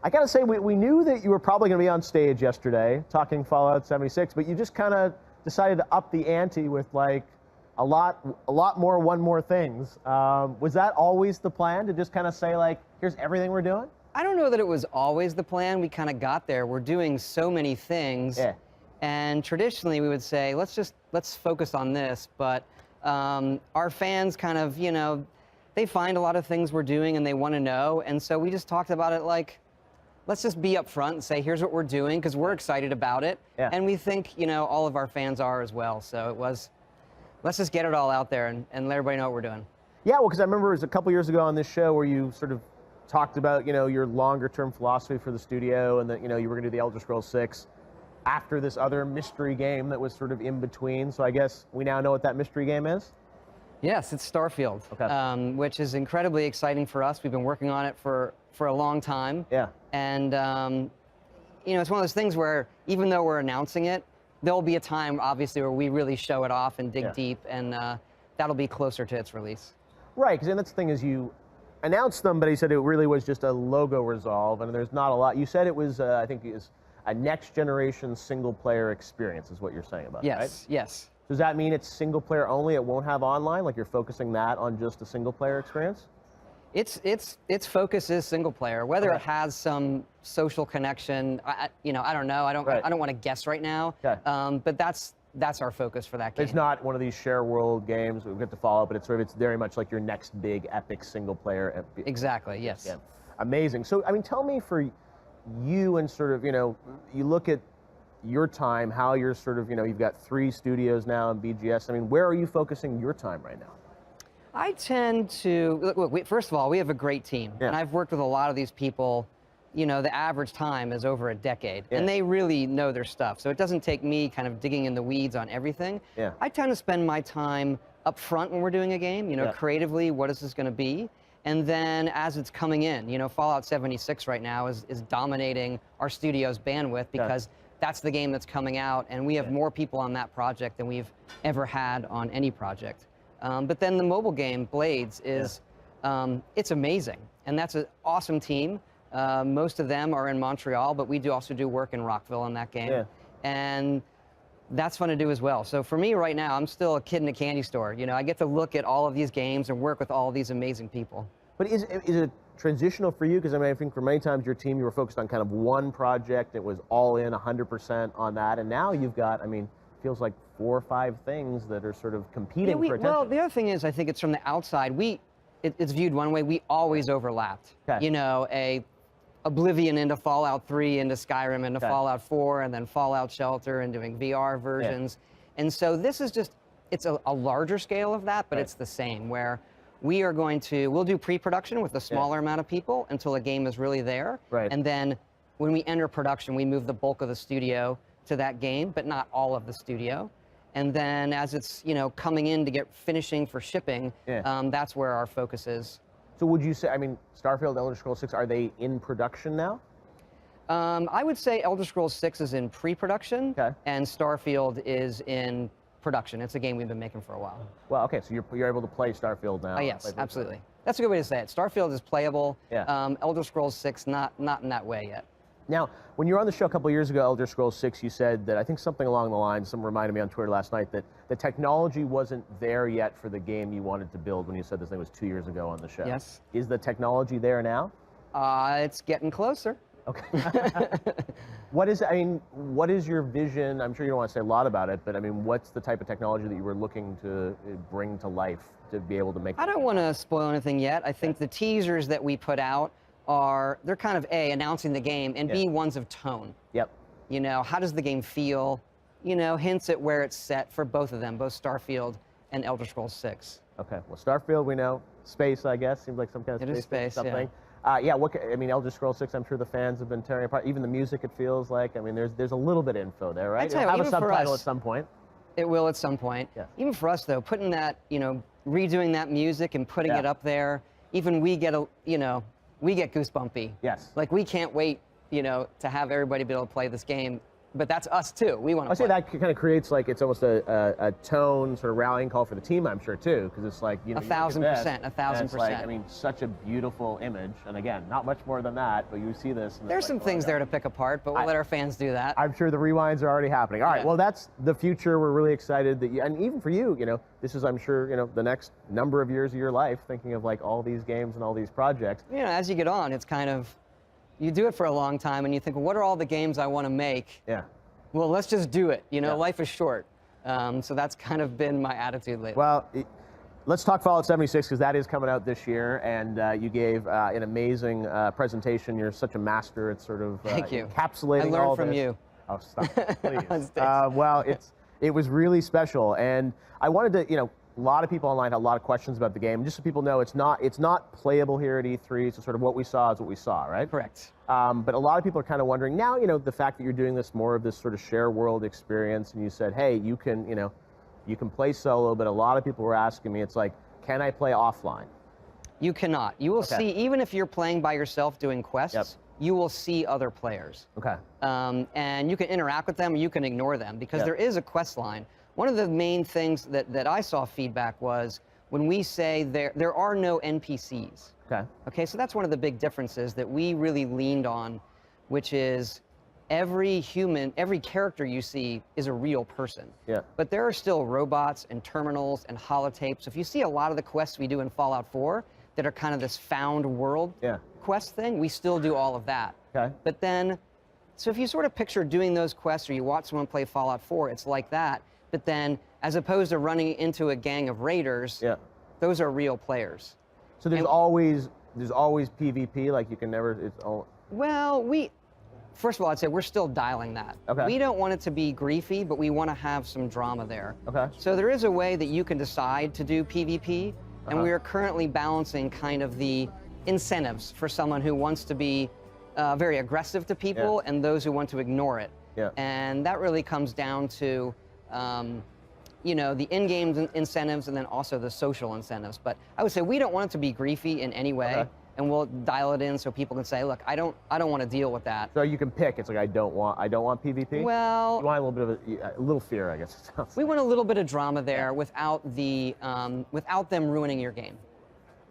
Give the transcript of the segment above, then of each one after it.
I gotta say, we knew that you were probably gonna be on stage yesterday talking Fallout 76, but you just kind of decided to up the ante with like a lot more one more things. Was that always the plan, to just kind of say like, here's everything we're doing? I don't know that it was always the plan. We kind of got there. We're doing so many things. Yeah. And traditionally we would say, let's focus on this. But our fans kind of, they find a lot of things we're doing and they want to know. And so we just talked about it like, let's just be upfront and say, here's what we're doing, because we're excited about it. Yeah. And we think, all of our fans are as well. So it was, let's just get it all out there and let everybody know what we're doing. Yeah, well, because I remember it was a couple years ago on this show where you sort of talked about, your longer term philosophy for the studio, and that, you were going to do the Elder Scrolls 6 after this other mystery game that was sort of in between. So I guess we now know what that mystery game is? Yes, it's Starfield, okay. Which is incredibly exciting for us. We've been working on it for a long time. Yeah. And, it's one of those things where even though we're announcing it, there'll be a time, obviously, where we really show it off and dig deep, and that'll be closer to its release. Right, because that's the thing is you announced them, but he said it really was just a logo resolve, and there's not a lot. You said it was, I think it was a next-generation single-player experience is what you're saying about it, right? Yes. Does that mean it's single-player only, it won't have online? Like you're focusing that on just a single-player experience? Its focus is single-player. Whether it has some social connection, I don't know. I don't want to guess right now. Okay. But that's our focus for that game. It's not one of these share world games we get to follow, but it's very much like your next big epic single player. Exactly, yes. Yeah. Amazing. So, I mean, tell me for you and sort of, you look at your time, how you're sort of, you've got 3 studios now in BGS. I mean, where are you focusing your time right now? I tend to, look, first of all, we have a great team. Yeah. And I've worked with a lot of these people. The average time is over a decade, yeah. and they really know their stuff. So it doesn't take me kind of digging in the weeds on everything. Yeah. I tend to spend my time up front when we're doing a game, yeah. creatively, what is this going to be? And then as it's coming in, Fallout 76 right now is dominating our studio's bandwidth because that's the game that's coming out, and we have more people on that project than we've ever had on any project. But then the mobile game, Blades, is it's amazing, and that's an awesome team. Most of them are in Montreal, but we also do work in Rockville on that game. Yeah. And that's fun to do as well. So for me right now, I'm still a kid in a candy store. I get to look at all of these games and work with all of these amazing people. But is it transitional for you? Because I think for many times your team, you were focused on kind of one project. It was all in 100% on that. And now you've got, feels like 4 or 5 things that are sort of competing for attention. Well, the other thing is, I think it's from the outside. It's viewed one way. We always overlapped. Okay. Oblivion into Fallout 3, into Skyrim, into Fallout 4, and then Fallout Shelter, and doing VR versions. Yeah. And so this is just, it's a larger scale of that, but it's the same, where we'll do pre-production with a smaller amount of people until a game is really there. Right. And then when we enter production, we move the bulk of the studio to that game, but not all of the studio. And then as it's, coming in to get finishing for shipping, that's where our focus is. So would you say, Starfield, Elder Scrolls 6, are they in production now? I would say Elder Scrolls 6 is in pre-production, and Starfield is in production. It's a game we've been making for a while. Well, okay, so you're able to play Starfield now. Oh, yes, absolutely. That's a good way to say it. Starfield is playable. Yeah. Elder Scrolls 6, not in that way yet. Now, when you were on the show a couple of years ago, Elder Scrolls 6, you said that, I think something along the lines, someone reminded me on Twitter last night, that the technology wasn't there yet for the game you wanted to build when you said this thing was 2 years ago on the show. Yes. Is the technology there now? It's getting closer. Okay. What is your vision? I'm sure you don't want to say a lot about it, but what's the type of technology that you were looking to bring to life to be able to make? I don't want to spoil anything yet. I think the teasers that we put out they're kind of A, announcing the game, and B, ones of tone. Yep. How does the game feel? Hints at where it's set for both of them, both Starfield and Elder Scrolls 6. Okay, well, Starfield, we know. Space, I guess, seems like some kind of space something. Elder Scrolls 6, I'm sure the fans have been tearing apart. Even the music, it feels like. There's a little bit of info there, right? It'll have a subtitle at some point. It will at some point. Yeah. Even for us, though, putting that, redoing that music and putting it up there, even we get we get goosebumpy. Yes. Like, we can't wait, to have everybody be able to play this game but that's us too. We want to. I say that kind of creates like it's almost a tone sort of rallying call for the team, I'm sure too, because it's like 1,000%, 1,000%. Like, I mean, such a beautiful image, and again, not much more than that, but you see this. And there's some things there to pick apart, but we'll let our fans do that. I'm sure the rewinds are already happening. All right, well, that's the future. We're really excited that and even for you, this is, I'm sure, the next number of years of your life, thinking of like all these games and all these projects. As you get on, it's kind of, you do it for a long time and you think, well, what are all the games I want to make? Yeah. Well, let's just do it. Life is short. So that's kind of been my attitude lately. Well, let's talk Fallout 76 because that is coming out this year, and you gave an amazing presentation. You're such a master at sort of Thank you. encapsulating I learned all from this. you. Oh, stop, please. Well, it was really special, and I wanted to, a lot of people online had a lot of questions about the game. Just so people know, it's not playable here at E3. So sort of what we saw is what we saw, right? Correct. But a lot of people are kind of wondering now, the fact that you're doing more of this sort of share world experience, and you said, hey, you can play solo, but a lot of people were asking me, it's like, can I play offline? You cannot. You will see, even if you're playing by yourself doing quests, you will see other players. Okay. And you can interact with them, or you can ignore them, because there is a quest line. One of the main things that I saw feedback was when we say there are no NPCs. Okay, so that's one of the big differences that we really leaned on, which is every character you see is a real person. Yeah. But there are still robots and terminals and holotapes. So if you see a lot of the quests we do in Fallout 4 that are kind of this found world quest thing, we still do all of that. Okay. But then, so if you sort of picture doing those quests or you watch someone play Fallout 4, it's like that. But then, as opposed to running into a gang of raiders, those are real players. So there's always PvP, like you can never, Well, first of all, I'd say we're still dialing that. Okay. We don't want it to be griefy, but we want to have some drama there. Okay. So there is a way that you can decide to do PvP, and we are currently balancing kind of the incentives for someone who wants to be very aggressive to people and those who want to ignore it. Yeah. And that really comes down to the in-game incentives and then also the social incentives. But I would say we don't want it to be griefy in any way, and we'll dial it in so people can say, look, I don't want to deal with that. So you can pick. It's like I don't want PvP. Well, you want a little bit of a little fear, I guess. We want a little bit of drama there without without them ruining your game.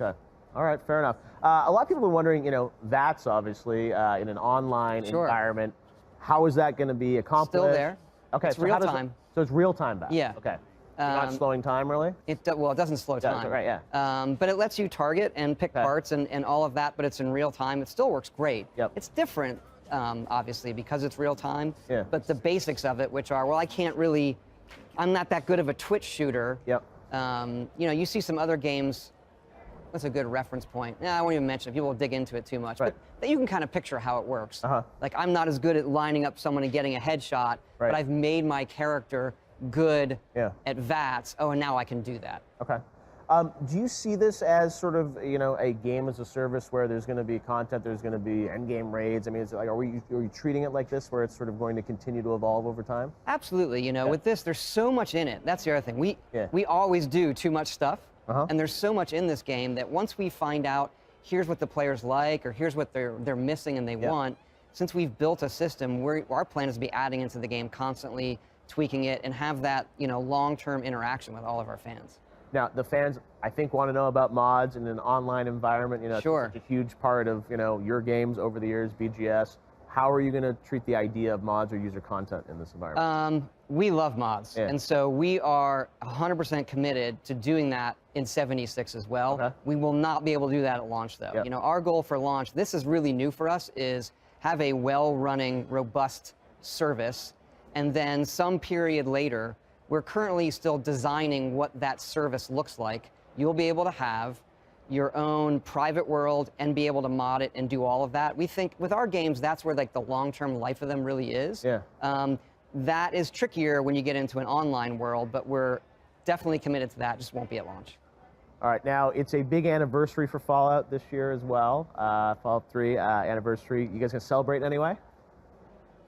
Okay. All right. Fair enough. A lot of people are wondering, that's obviously in an online environment. How is that going to be accomplished? Still there. Okay. It's real time. So it's real time back. Yeah. Okay. Not slowing time, really? It doesn't slow time. Right, yeah. But it lets you target and pick parts and all of that, but it's in real time. It still works great. Yep. It's different, obviously, because it's real time. Yeah. But the basics of it, which are, well, I'm not that good of a Twitch shooter. Yep. You see some other games. That's a good reference point. I won't even mention it. People will dig into it too much. Right. But you can kind of picture how it works. Like, I'm not as good at lining up someone and getting a headshot, but I've made my character good at VATS. Oh, and now I can do that. Okay. Do you see this as sort of, a game as a service where there's going to be content, there's going to be end-game raids? I mean, is it like, are you treating it like this, where it's sort of going to continue to evolve over time? Absolutely. With this, there's so much in it. That's the other thing. We always do too much stuff. And there's so much in this game that once we find out, here's what the players like, or here's what they're missing and they want, since we've built a system, our plan is to be adding into the game constantly, tweaking it, and have that long-term interaction with all of our fans. Now, the fans, I think, want to know about mods in an online environment. It's such a huge part of your games over the years, BGS. How are you going to treat the idea of mods or user content in this environment? We love mods, and so we are 100% committed to doing that in 76 as well. Okay. We will not be able to do that at launch, though. Yep. Our goal for launch, this is really new for us, is have a well-running, robust service, and then some period later, we're currently still designing what that service looks like. You'll be able to have your own private world and be able to mod it and do all of that. We think with our games, that's where like the long-term life of them really is. Yeah. That is trickier when you get into an online world, but we're definitely committed to that. Just won't be at launch. All right, now it's a big anniversary for Fallout this year as well. Fallout 3 anniversary. You guys gonna celebrate in any way?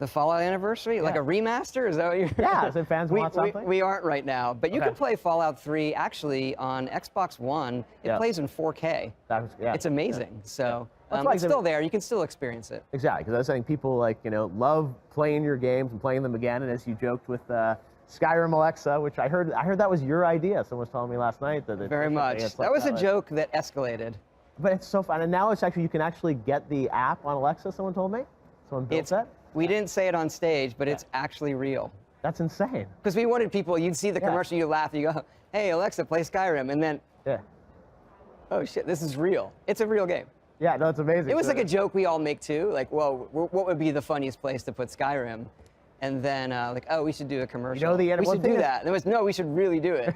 The Fallout anniversary? Like a remaster? Is that what you're... Yeah, if fans want something. We aren't right now, but you can play Fallout 3 actually on Xbox One. It plays in 4K. It's amazing. So it's still there. You can still experience it. Exactly, because I was saying people like, love playing your games and playing them again, and as you joked with Skyrim Alexa, which I heard that was your idea. Someone was telling me last night that very much. That was a joke that escalated. But it's so fun, and now it's actually, you can actually get the app on Alexa, someone told me. Someone built that. We didn't say it on stage, but it's actually real. That's insane. Because we wanted people, you'd see the commercial, you laugh, you go, hey, Alexa, play Skyrim, and then, oh shit, this is real. It's a real game. Yeah, no, it's amazing. It was like a joke we all make too, like, well, what would be the funniest place to put Skyrim? And then, like, oh, we should do a commercial. We should do that. And there was, no, we should really do it.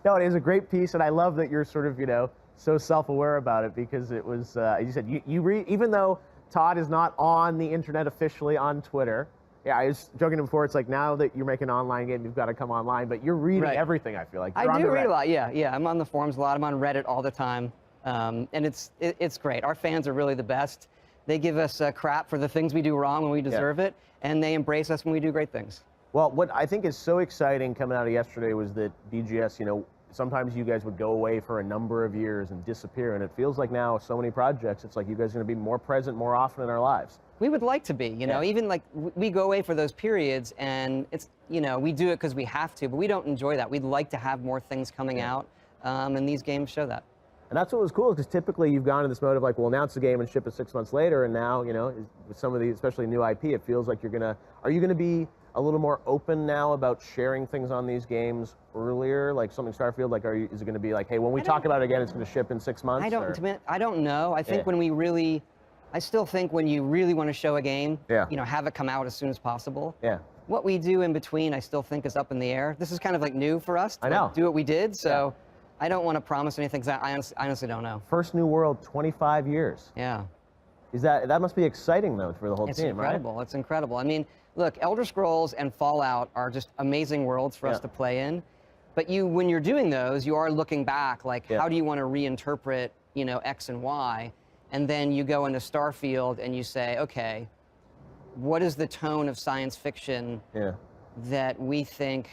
No, it is a great piece, and I love that you're sort of, so self-aware about it, because it was, as you said, even though Todd is not on the internet officially on Twitter. Yeah, I was joking before, it's like now that you're making an online game, you've got to come online, but you're reading everything, I feel like. I do read a lot, yeah. I'm on the forums a lot. I'm on Reddit all the time. And it's great. Our fans are really the best. They give us crap for the things we do wrong when we deserve it, and they embrace us when we do great things. Well, what I think is so exciting coming out of yesterday was that BGS, sometimes you guys would go away for a number of years and disappear, and it feels like now so many projects, it's like you guys are going to be more present more often in our lives. We would like to be, even like we go away for those periods, and it's, we do it because we have to, but we don't enjoy that. We'd like to have more things coming out, and these games show that. And that's what was cool, because typically you've gone in this mode of like, we'll announce the game and ship it 6 months later, and now, with some of these, especially new IP, it feels like are you going to be a little more open now about sharing things on these games earlier, like something Starfield? Like, is it going to be like, hey, when we talk about it again, it's going to ship in 6 months? I don't know. I think I still think when you really want to show a game, have it come out as soon as possible. Yeah. What we do in between, I still think is up in the air. This is kind of like new for us to do what we did, so I don't want to promise anything, because I honestly don't know. First New World, 25 years. Yeah. That must be exciting, though, for the whole team, right? It's incredible. It's incredible. I mean, look, Elder Scrolls and Fallout are just amazing worlds for us to play in. But when you're doing those, you are looking back, like, how do you want to reinterpret, X and Y? And then you go into Starfield and you say, okay, what is the tone of science fiction that we think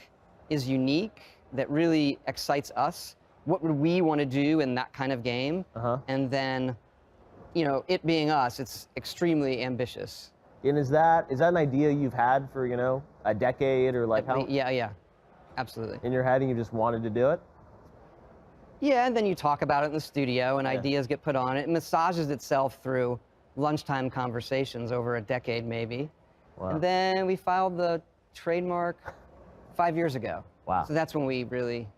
is unique, that really excites us? What would we want to do in that kind of game? And then, it being us, it's extremely ambitious. And is that an idea you've had for, a decade, or like how? Yeah, absolutely. In your head, and you just wanted to do it? Yeah, and then you talk about it in the studio, and ideas get put on it. It massages itself through lunchtime conversations over a decade, maybe. Wow. And then we filed the trademark 5 years ago. Wow. So that's when we really...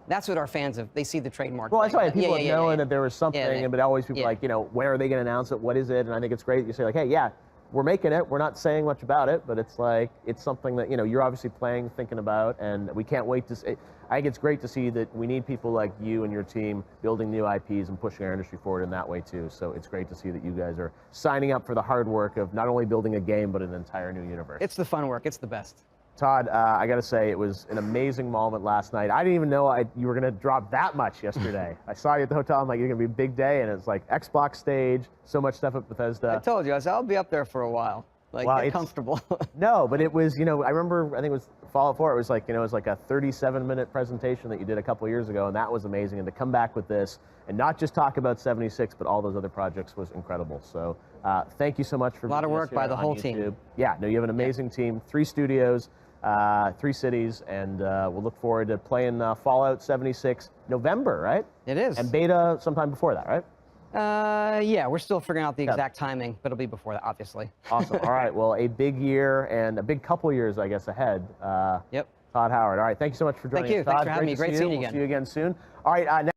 That's what our fans have. They see the trademark. Well, that's why people have known that there was something, but always people like, where are they going to announce it? What is it? And I think it's great. You say like, hey, we're making it. We're not saying much about it, but it's like, it's something that, you're obviously playing, thinking about, and we can't wait to see. I think it's great to see that we need people like you and your team building new IPs and pushing our industry forward in that way too. So it's great to see that you guys are signing up for the hard work of not only building a game, but an entire new universe. It's the fun work. It's the best. Todd, I got to say, it was an amazing moment last night. I didn't even know you were going to drop that much yesterday. I saw you at the hotel. I'm like, it's going to be a big day. And it's like Xbox stage, so much stuff at Bethesda. I told you, I said, I'll be up there for a while. Like, get comfortable. No, but it was, I remember, I think it was Fallout 4. It was like, it was like a 37-minute presentation that you did a couple of years ago. And that was amazing. And to come back with this and not just talk about 76, but all those other projects was incredible. So thank you so much for a lot of work by the whole team. Yeah, no, you have an amazing team, 3 studios. 3 cities, and we'll look forward to playing Fallout 76 November, right? It is. And beta sometime before that, right? Yeah, we're still figuring out the exact timing, but it'll be before that, obviously. Awesome. All right, well, a big year and a big couple years, I guess, ahead. Yep. Todd Howard. All right, thank you so much for joining us, Todd. Thanks for having me. Great seeing you again. We'll see you again soon. All right,